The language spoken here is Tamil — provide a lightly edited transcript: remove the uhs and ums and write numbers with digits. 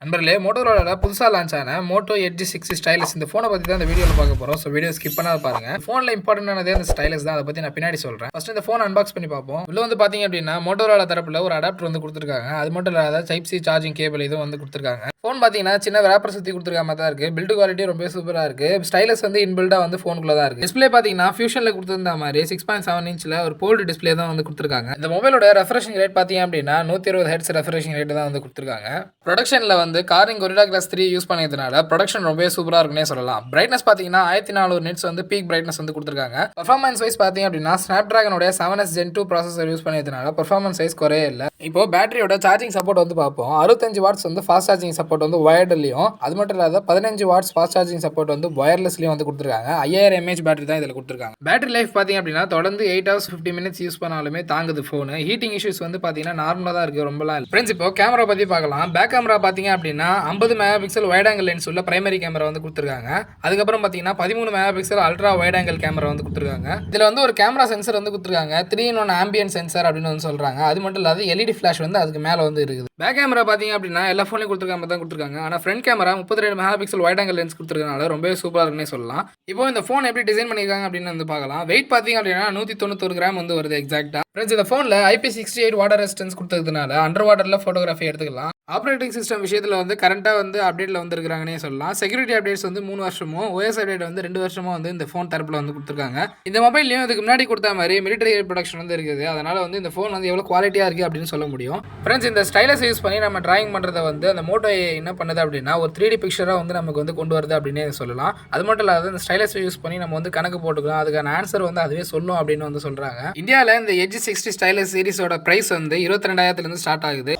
நண்பர்களே, மோட்டோரோலால புதுசா லான்ச் ஆன மோட்டோ எட்ஜ் 6 ஸ்டைலஸ் இந்த ஃபோனை பத்தி தான் இந்த வீடியோல பார்க்க போறோம். வீடியோ ஸ்கிப் பண்ணாத பாருங்க. ஃபோன்ல இம்பார்ட்டன்டானதே அந்த ஸ்டைலஸ் தான். அத பத்தி நான் பின்னாடி சொல்றேன். ஃபர்ஸ்ட் இந்த ஃபோன் அன்பாக்ஸ் பண்ணி பார்ப்போம். உள்ள வந்து பாத்தீங்க அப்படின்னா மோட்டோரோலா தரப்புல ஒரு அடாப்டர் வந்து கொடுத்திருக்காங்க. அது மட்டும் இல்லாத டைப் சி சார்ஜிங் கேபிள் இதுவும் வந்து கொடுத்திருக்காங்க. ஃபோன் பாத்தீங்கன்னா சின்ன ரேப்பர் சுத்தி கொடுத்திருக்க மாதிரி தான் இருக்கு. பில்ட் குவாலிட்டி ரொம்ப சூப்பரா இருக்கு. ஸ்டைலஸ் வந்து இன்பில்டா வந்து ஃபோனுக்குள்ள தான் இருக்கு. டிஸ்ப்ளே பாத்தீங்கன்னா ஃபியூஷன்ல கொடுத்திருந்த மாதிரி 6.7 இன்ச்ல ஒரு போல்ட் டிஸ்ப்ளே தான் வந்து கொடுத்திருக்காங்க. இந்த மொபைலோட ரெஃப்ரெஷிங் ரேட் பாத்தீங்க அப்படின்னா 120 ஹெர்ட்ஸ் ரெஃப்ரெஷிங் ரேட் தான் வந்து கொடுத்திருக்காங்க. ப்ரொடக்ஷன்ல வந்து காரிங் கொரில்லா கிளாஸ் 3 யூஸ் பண்ணதுனால ப்ரொடக்ஷன் ரொம்பவே சூப்பரா இருக்குன்னே சொல்லலாம். பிரைட்னஸ் பாத்தீங்கன்னா 1400 நிட்ஸ் வந்து பீக் பிரைட்னஸ் வந்து கொடுத்திருக்காங்க. பெர்ஃபார்மன்ஸ் வைஸ் பாத்தீங்க அப்படின்னா ஸ்னாப்டிராகனோட 7s Gen 2 ப்ராசஸர் யூஸ் பண்ணதுனால பெர்ஃபார்மன்ஸ் வைஸ் குறையே இல்ல. இப்போ பேட்டரியோட சார்ஜிங் சப்போர்ட் வந்து பார்ப்போம். 65 வாட்ஸ் வந்து ஃபாஸ்ட் சார்ஜிங் சப்போர்ட் வந்து வயர்ட்லயும், அது மட்டும் இல்லாத 15 வாட்ஸ் ஃபாஸ்ட் சார்ஜிங் சப்போர்ட் வந்து வயர்லெஸ்லயும் வந்து கொடுத்திருக்காங்க. 5000 mAh பேட்டரி தான் இதுல கொடுத்திருக்காங்க. பேட்டரி லைஃப் பாத்தீங்க அப்படின்னா தொடர்ந்து 8 hours 50 minutes யூஸ் பண்ணாலுமே தாங்குது போன். ஹீட்டிங் இஷ்யூஸ் வந்து பாத்தீங்கன்னா நார்மலா தான் இருக்கு, ரொம்பலாம் இல்ல. ஃப்ரெண்ட்ஸ், இப்போ கேமரா பத்தி பார்க்கலாம். பேக் கேமரா பாத்தீங்க அப்படின்னா 50 mega pixel wide angle lens உள்ள பிரைமரி கேமரா வந்து கொடுத்திருக்காங்க. அதுக்கப்புறம் பாத்தீங்கன்னா 13 mega pixel ultra wide angle camera வந்து கொடுத்திருக்காங்க. இதுல வந்து ஒரு கேமரா சென்சர் வந்து கொடுத்திருக்காங்க. 3-in-1 ஆம்பியன்ட் சென்சார் அப்படின்னு வந்து சொல்றாங்க. அது மட்டும் இல்லாத எல்இடி ஃபிளாஷ் வந்து அதுக்கு மேல வந்து இருக்குது. பேக் கேமரா பாத்தீங்க அப்படின்னா எல்லா போன்லயும் கொடுத்திருக்காம தான் கொடுத்திருக்காங்க. ஆனா front camera 32 mega pixel wide angle lens கொடுத்திருக்கனால ரொம்பவே சூப்பரா இருக்குன்னே சொல்லலாம். இப்போ இந்த போன் எப்படி டிசைன் பண்ணிருக்காங்க அப்படின்னு வந்து பார்க்கலாம். வெயிட் பாத்தீங்க அப்படின்னா 191 கிராம் வந்து வருது எக்ஸாக்டா. ஃப்ரெண்ட்ஸ், இந்த போன்ல IP68 வாட்டர் ரெசிஸ்டன்ஸ் கொடுத்ததுனால அண்டர் வாட்டர்ல போட்டோகிராஃபி எடுத்துக்கலாம். ஆப்ரேட்டிங் சிஸ்டம் விஷயத்துல வந்து கரண்டா வந்து அப்டேட்ல வந்து இருக்காங்கன்னே சொல்லலாம். செக்யூரிட்டி அப்டேட்ஸ் வந்து 3 வருஷமும், OS அப்டேட் வந்து 2 வருஷமும் வந்து இந்த போன் தரப்புல வந்து கொடுத்திருக்காங்க. இந்த மொபைல்லையும் இதுக்கு முன்னாடி கொடுத்த மாதிரி மிலிட்டரி ப்ரொடக்ஷன் வந்து இருக்குது. அதனால வந்து இந்த போன் வந்து எவ்வளவு குவாலிட்டியா இருக்கு அப்படின்னு சொல்ல முடியும். ஃப்ரெண்ட்ஸ், இந்த ஸ்டைலஸ் யூஸ் பண்ணி நம்ம டிராயிங் பண்றதை வந்து அந்த மோட்டோ என்ன பண்ணுது அப்படின்னா ஒரு 3D பிக்சரா வந்து நமக்கு வந்து கொண்டு வருது அப்படின்னே சொல்லலாம். அது மட்டும் இல்லாத இந்த ஸ்டைலஸ் யூஸ் பண்ணி நம்ம வந்து கணக்கு போட்டுக்கலாம். அதுக்கான ஆன்சர் வந்து அதுவே சொல்லும் அப்படின்னு வந்து சொல்றாங்க. இந்தியாவில் இந்த எட்ஜ் 60 ஸ்டைலஸ் சீரிஸோட பிரைஸ் வந்து 22,000 இருந்து ஸ்டார்ட் ஆகுது.